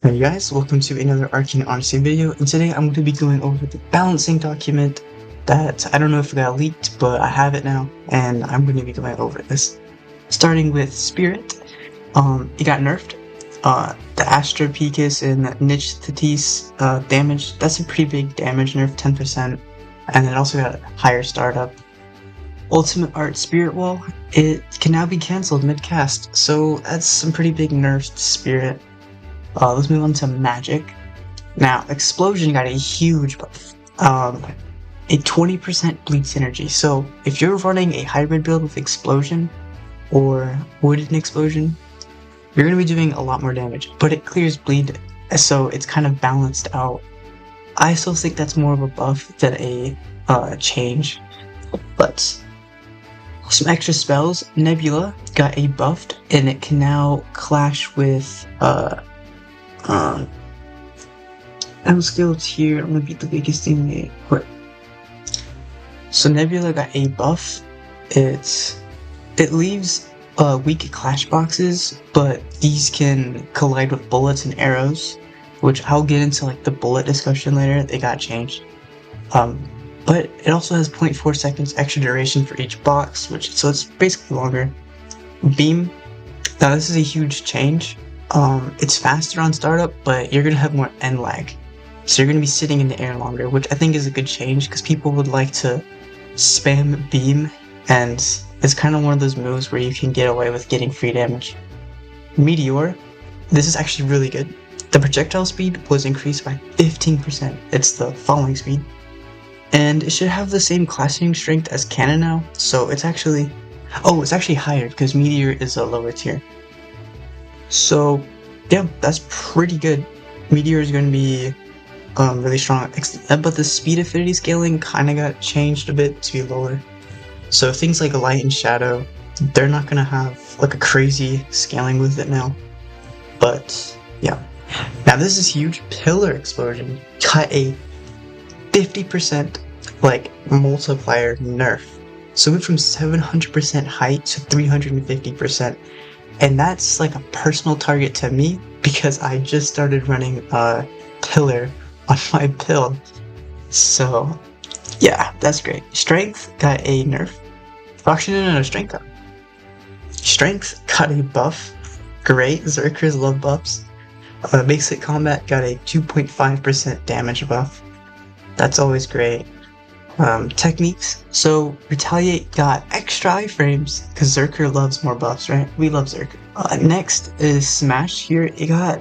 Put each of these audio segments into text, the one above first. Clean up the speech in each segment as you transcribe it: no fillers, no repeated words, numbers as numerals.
Hey guys, welcome to another Arcane Odyssey video, and today I'm going to be going over the balancing document that I don't know if it got leaked, but I have it now, and I'm going to be going over this. Starting with Spirit, it got nerfed. The Astropicus and Niche Thetis damage, that's a pretty big damage nerf, 10%, and it also got higher startup. Ultimate Art Spirit Wall, it can now be cancelled mid-cast, so that's some pretty big nerfs to Spirit. Let's move on to Magic. Now, Explosion got a huge buff. A 20% bleed synergy. So, if you're running a hybrid build with Explosion or Wooden Explosion, you're going to be doing a lot more damage, but it clears bleed, so it's kind of balanced out. I still think that's more of a buff than a change, but some extra spells. Nebula got a buffed, and it can now clash with upscale tier. I'm gonna beat the biggest thing they put. So Nebula got a buff. It leaves weak clash boxes, but these can collide with bullets and arrows, which I'll get into like the bullet discussion later. They got changed. But it also has 0.4 seconds extra duration for each box, so it's basically longer. Beam. Now this is a huge change. It's faster on startup, but you're gonna have more end lag. So you're gonna be sitting in the air longer, which I think is a good change because people would like to spam beam, and it's kind of one of those moves where you can get away with getting free damage. Meteor, this is actually really good. The projectile speed was increased by 15%. It's the falling speed. And it should have the same clashing strength as Cannon now, so it's actually higher because Meteor is a lower tier. So, yeah, that's pretty good. Meteor is going to be really strong, but the speed affinity scaling kind of got changed a bit to be lower. So things like Light and Shadow, they're not going to have like a crazy scaling with it now. But, yeah. Now this is huge. Pillar Explosion got a 50% like multiplier nerf. So it went from 700% height to 350%. And that's like a personal target to me because I just started running Pillar on my build. So yeah, that's great. Strength got a nerf. Actually, no, Strength got. Strength got a buff. Great, Zerkers love buffs. Basic Combat got a 2.5% damage buff. That's always great. Techniques. So Retaliate got extra iframes because Zerker loves more buffs, right? We love Zerker. Next is Smash. Here it got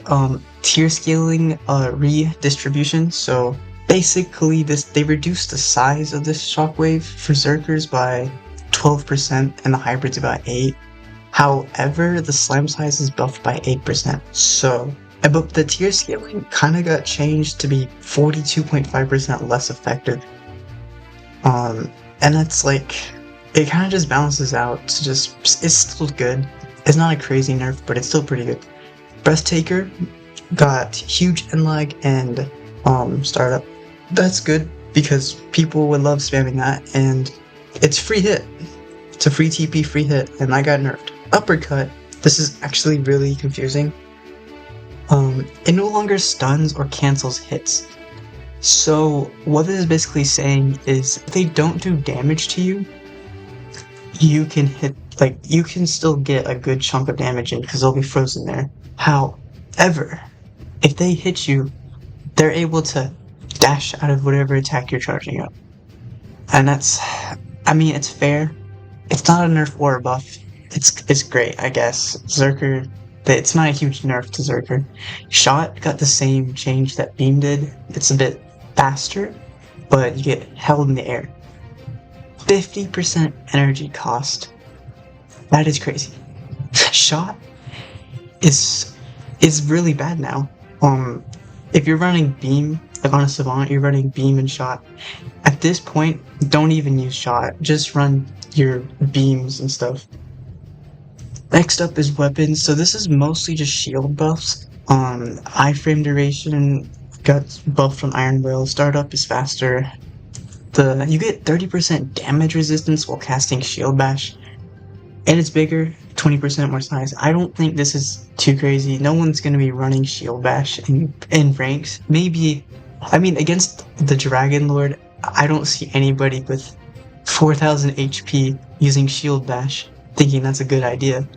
tier scaling redistribution. So basically they reduced the size of this shockwave for Zerkers by 12% and the hybrids about 8%. However, the slime size is buffed by 8%. So but the tier scaling kind of got changed to be 42.5% less effective. And that's like, it kind of just balances out to it's still good. It's not a crazy nerf, but it's still pretty good. Breathtaker got huge end lag and startup. That's good because people would love spamming that, and it's free hit. It's a free TP free hit, and I got nerfed. Uppercut, this is actually really confusing. It no longer stuns or cancels hits. So what this is basically saying is if they don't do damage to you, you can you can still get a good chunk of damage in because they'll be frozen there. However, if they hit you, they're able to dash out of whatever attack you're charging up. And that's, I mean, it's fair. It's not a nerf or a buff. It's great, I guess. Zerker, it's not a huge nerf to Zerker. Shot got the same change that Beam did. It's a bit faster, but you get held in the air. 50% energy cost. That is crazy. Shot is really bad now. If you're running Beam, like on a Savant, you're running Beam and Shot. At this point, don't even use Shot. Just run your beams and stuff. Next up is weapons. So this is mostly just shield buffs. Iframe duration got buffed on Iron Will. Startup is faster. You get 30% damage resistance while casting Shield Bash, and it's bigger. 20% more size. I don't think this is too crazy. No one's going to be running Shield Bash in ranks. Maybe, I mean, against the Dragon Lord, I don't see anybody with 4,000 HP using Shield Bash thinking that's a good idea.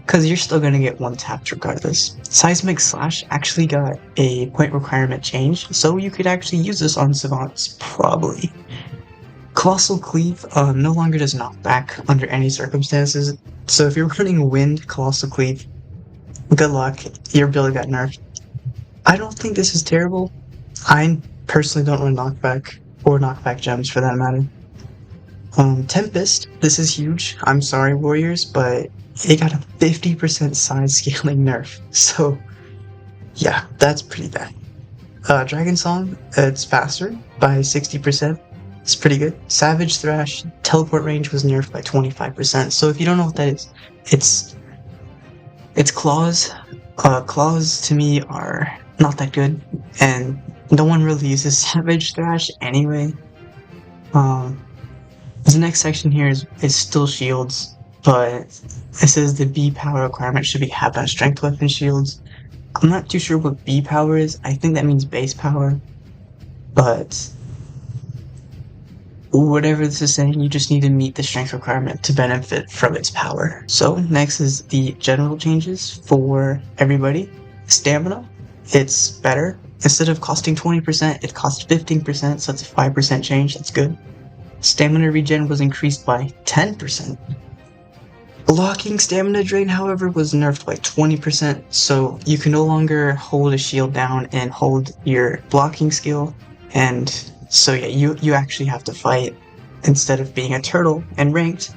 Because you're still going to get one tapped regardless. Seismic Slash actually got a point requirement change, so you could actually use this on Savants, probably. Colossal Cleave no longer does knockback under any circumstances, so if you're running Wind Colossal Cleave, good luck, your build got nerfed. I don't think this is terrible. I personally don't run knockback, or knockback gems for that matter. Tempest, this is huge. I'm sorry, Warriors, but it got a 50% size scaling nerf, so yeah, that's pretty bad. Dragon Song, it's faster by 60%. It's pretty good. Savage Thrash, teleport range was nerfed by 25%, so if you don't know what that is, it's claws. Claws to me are not that good, and no one really uses Savage Thrash anyway. The next section here is still shields, but it says the B power requirement should be half that strength weapon shields. I'm not too sure what B power is. I think that means base power, but whatever this is saying, you just need to meet the strength requirement to benefit from its power. So next is the general changes for everybody. Stamina, it's better. Instead of costing 20%, it costs 15%, so that's a 5% change. That's good. Stamina regen was increased by 10%. Blocking stamina drain, however, was nerfed by 20%, so you can no longer hold a shield down and hold your blocking skill, and so yeah, you actually have to fight instead of being a turtle and ranked.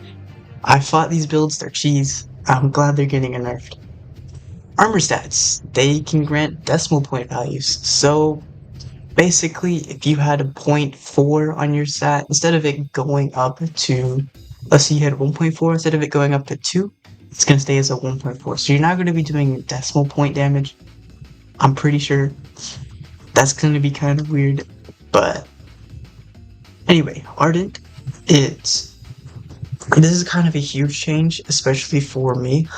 I fought these builds, they're cheese. I'm glad they're getting nerfed. Armor stats, they can grant decimal point values, so basically, if you had a 0.4 on your stat, instead of it going up to, let's say you had 1.4, instead of it going up to 2, it's going to stay as a 1.4. So you're not going to be doing decimal point damage. I'm pretty sure that's going to be kind of weird, but anyway, Ardent, this is kind of a huge change, especially for me.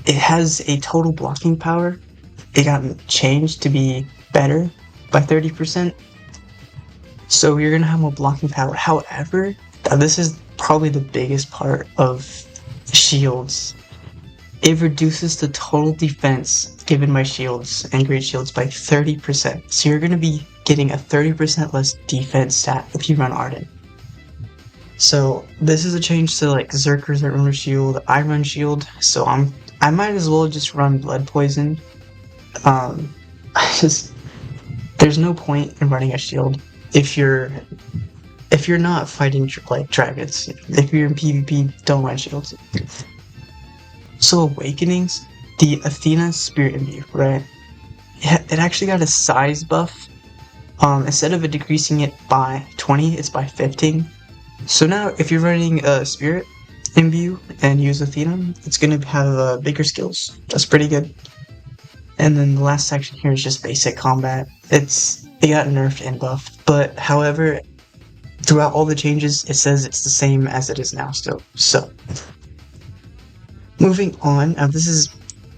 It has a total blocking power. It got changed to be better by 30%, so you're gonna have more blocking power. However, this is probably the biggest part of shields. It reduces the total defense given by shields and great shields by 30%, so you're gonna be getting a 30% less defense stat if you run Ardent. So this is a change to like zerkers that run shield. I run shield, so I might as well just run blood poison. There's no point in running a shield if you're not fighting like dragons. If you're in PvP, don't run shields. So Awakenings, the Athena Spirit Imbue, right? It actually got a size buff. Instead of it decreasing it by 20, it's by 15. So now if you're running a Spirit Imbue and use Athena, it's gonna have bigger skills. That's pretty good. And then the last section here is just basic combat. It got nerfed and buffed, but however, throughout all the changes, it says it's the same as it is now still. So, moving on,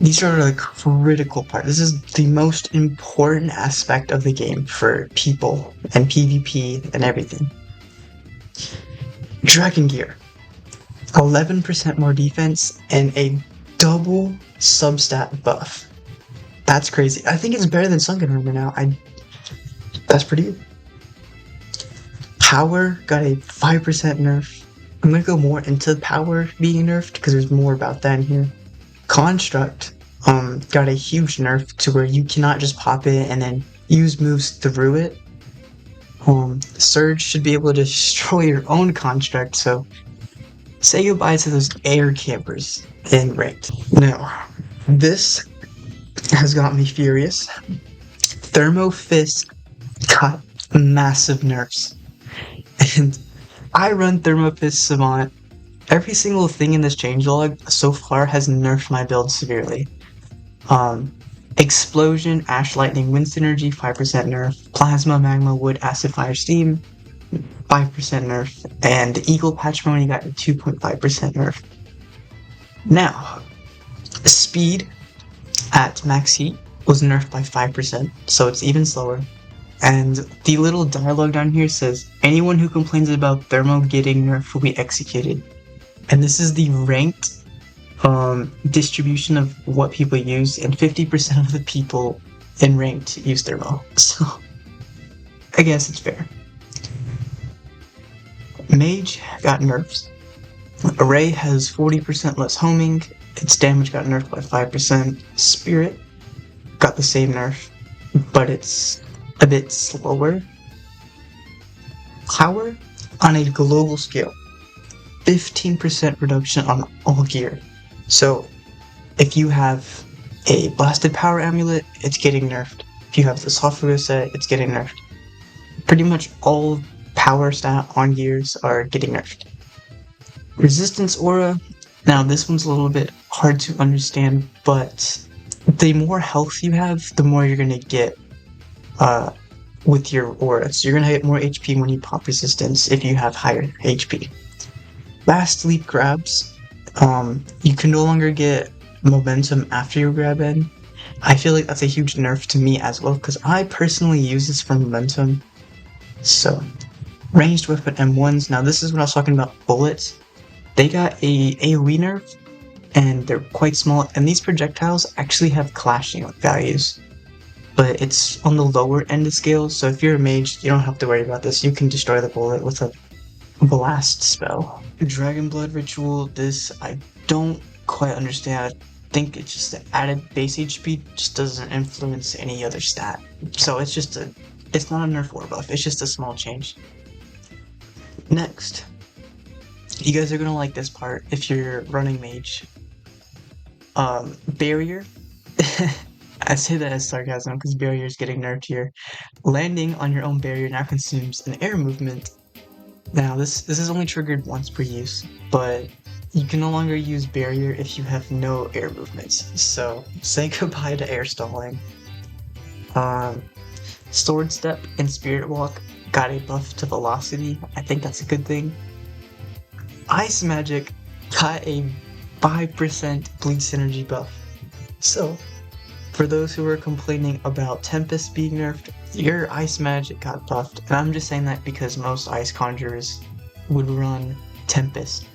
these are the critical part. This is the most important aspect of the game for people and PvP and everything. Dragon Gear. 11% more defense and a double substat buff. That's crazy. I think it's better than Sunken Armor now. That's pretty good. Power got a 5% nerf. I'm gonna go more into power being nerfed because there's more about that in here. Construct got a huge nerf to where you cannot just pop it and then use moves through it. Surge should be able to destroy your own construct, so say goodbye to those air campers in ranked. Now, this has got me furious. Thermo Fist got massive nerfs, and I run Thermo Fist Savant. Every single thing in this changelog so far has nerfed my build severely. Explosion, Ash Lightning, Wind Synergy, 5% nerf. Plasma, Magma, Wood, Acid, Fire, Steam, 5% nerf. And Eagle Patrimony got a 2.5% nerf. Now, speed at max heat was nerfed by 5%, so it's even slower. And the little dialogue down here says, anyone who complains about thermo getting nerfed will be executed. And this is the ranked distribution of what people use, and 50% of the people in ranked use thermo. So, I guess it's fair. Mage got nerfs. Array has 40% less homing, its damage got nerfed by 5%. Spirit got the same nerf, but it's a bit slower. Power on a global scale, 15% reduction on all gear. So if you have a blasted power amulet, it's getting nerfed. If you have the software set, it's getting nerfed. Pretty much all power stat on gears are getting nerfed. Resistance aura, now this one's a little bit hard to understand, but the more health you have, the more you're gonna get with your aura. So you're gonna get more HP when you pop resistance if you have higher HP. Last leap grabs, you can no longer get momentum after you grab in. I feel like that's a huge nerf to me as well, because I personally use this for momentum. So, ranged weapon M1s, now this is when I was talking about bullets. They got a AoE nerf, and they're quite small, and these projectiles actually have clashing values. But it's on the lower end of scale, so if you're a mage, you don't have to worry about this. You can destroy the bullet with a blast spell. Dragon Blood Ritual, this I don't quite understand. I think it's just the added base HP, just doesn't influence any other stat. So it's not a nerf or buff, it's just a small change. Next, you guys are gonna like this part if you're running mage. Barrier. I say that as sarcasm because barrier is getting nerfed here. Landing on your own barrier now consumes an air movement. Now this is only triggered once per use, but you can no longer use barrier if you have no air movements. So say goodbye to air stalling. Sword Step and Spirit Walk got a buff to velocity. I think that's a good thing. Ice Magic got a 5% bleed synergy buff. So, for those who are complaining about Tempest being nerfed, your Ice Magic got buffed, and I'm just saying that because most Ice Conjurers would run Tempest.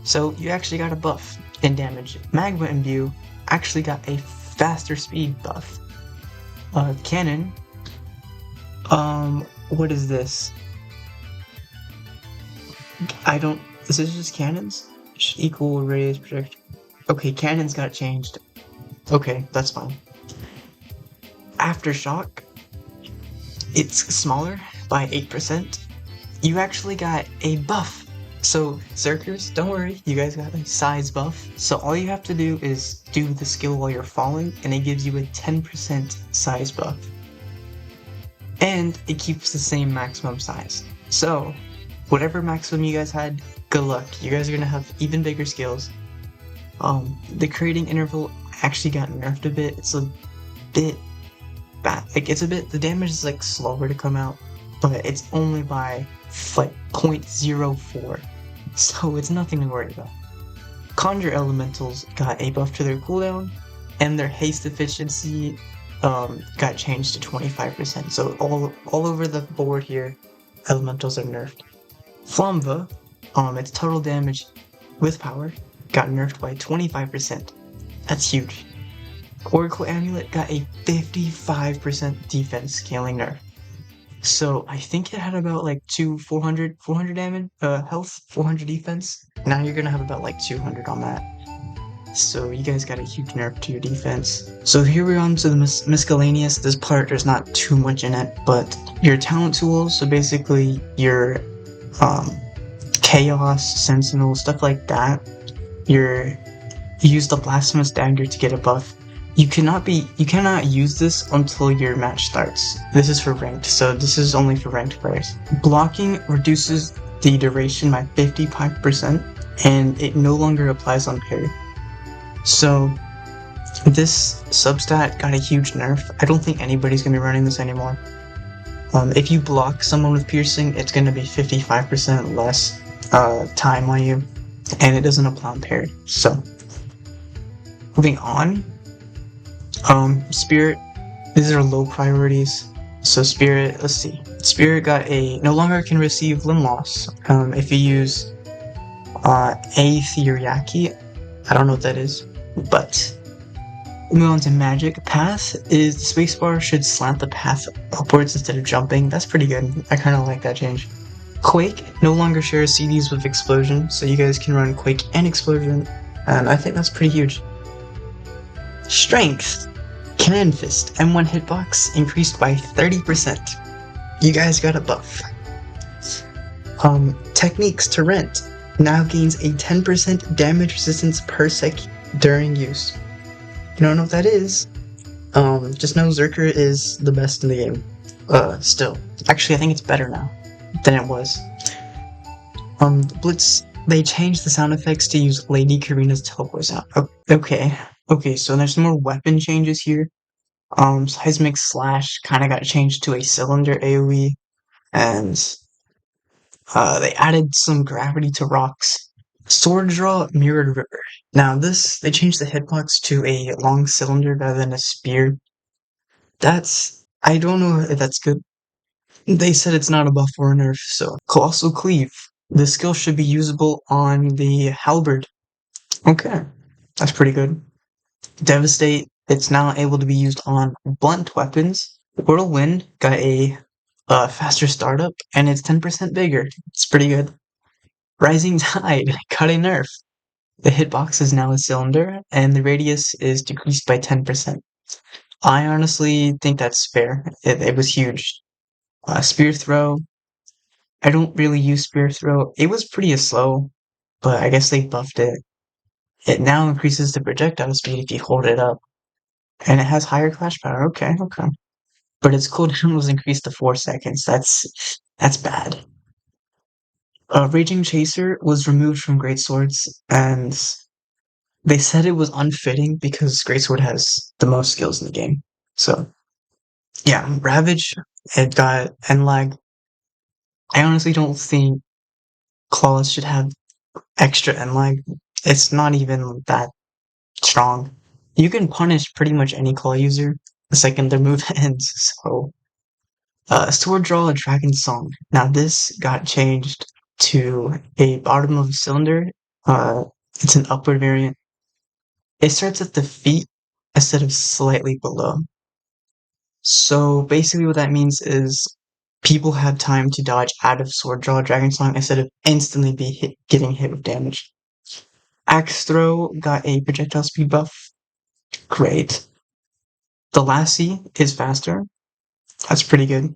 So you actually got a buff in damage. Magma Imbue actually got a faster speed buff. Cannon, what is this? Is this just cannons? Equal radius project. Okay, cannons got changed. Okay, that's fine. Aftershock, it's smaller by 8%. You actually got a buff. So, Zerkers, don't worry, you guys got a size buff. So all you have to do is do the skill while you're falling, and it gives you a 10% size buff. And it keeps the same maximum size. So, whatever maximum you guys had, good luck. You guys are gonna have even bigger skills. The creating interval actually got nerfed a bit. It's a bit bad. The damage is like slower to come out, but it's only by like 0.04. So it's nothing to worry about. Conjure Elementals got a buff to their cooldown, and their haste efficiency got changed to 25%. So all over the board here, Elementals are nerfed. Flamva, its total damage with power got nerfed by 25%. That's huge. Oracle Amulet got a 55% defense scaling nerf. So I think it had about like 400 damage, health, 400 defense. Now you're gonna have about like 200 on that. So you guys got a huge nerf to your defense. So here we're on to the Miscellaneous. This part, there's not too much in it, but your talent tools, so basically your Chaos, Sentinel, stuff like that. You use the Blasphemous Dagger to get a buff. You cannot use this until your match starts. This is for ranked, so this is only for ranked players. Blocking reduces the duration by 55%, and it no longer applies on parry. So this substat got a huge nerf. I don't think anybody's gonna be running this anymore. If you block someone with piercing, it's gonna be 55% less time on you, and it doesn't apply on parry. So Moving on, Spirit. These are low priorities. So Spirit, let's see. Spirit got a no longer can receive limb loss. If you use a Theoriaki, I don't know what that is, but moving on to Magic. Path is the spacebar should slant the path upwards instead of jumping. That's pretty good. I kind of like that change. Quake no longer shares CDs with Explosion, so you guys can run Quake and Explosion, and I think that's pretty huge. Strength. Cannon Fist M1 hitbox increased by 30%. You guys got a buff. Techniques to Rent now gains a 10% damage resistance per sec during use. You don't know what that is? Just know Zerker is the best in the game. Still. Actually, I think it's better now than it was. Blitz, they changed the sound effects to use Lady Karina's teleport sound. Okay. Okay, so there's some more weapon changes here. Seismic Slash kind of got changed to a cylinder AoE, and they added some gravity to rocks. Sword Draw Mirrored River. Now they changed the hitbox to a long cylinder rather than a spear. I don't know if that's good. They said it's not a buff or a nerf, so. Colossal Cleave. The skill should be usable on the halberd. Okay, that's pretty good. Devastate, it's now able to be used on blunt weapons. Whirlwind got a faster startup, and it's 10% bigger. It's pretty good. Rising Tide got a nerf. The hitbox is now a cylinder, and the radius is decreased by 10%. I honestly think that's fair. It was huge. Spear Throw, I don't really use Spear Throw. It was pretty slow, but I guess they buffed it. It now increases the projectile speed if you hold it up, and it has higher clash power. Okay, okay. But its cooldown was increased to 4 seconds. That's bad. Raging Chaser was removed from Greatswords, and they said it was unfitting because Greatsword has the most skills in the game. So, yeah, Ravage, it got N-Lag. I honestly don't think Claws should have extra N-Lag. It's not even that strong. You can punish pretty much any Claw user the second their move ends, so Sword Draw a Dragon Song. Now this got changed to a bottom of a cylinder. It's an upward variant. It starts at the feet instead of slightly below. So basically what that means is people have time to dodge out of Sword Draw Dragon Song instead of instantly getting hit with damage. Axe Throw got a projectile speed buff. Great. The Lassie is faster. That's pretty good.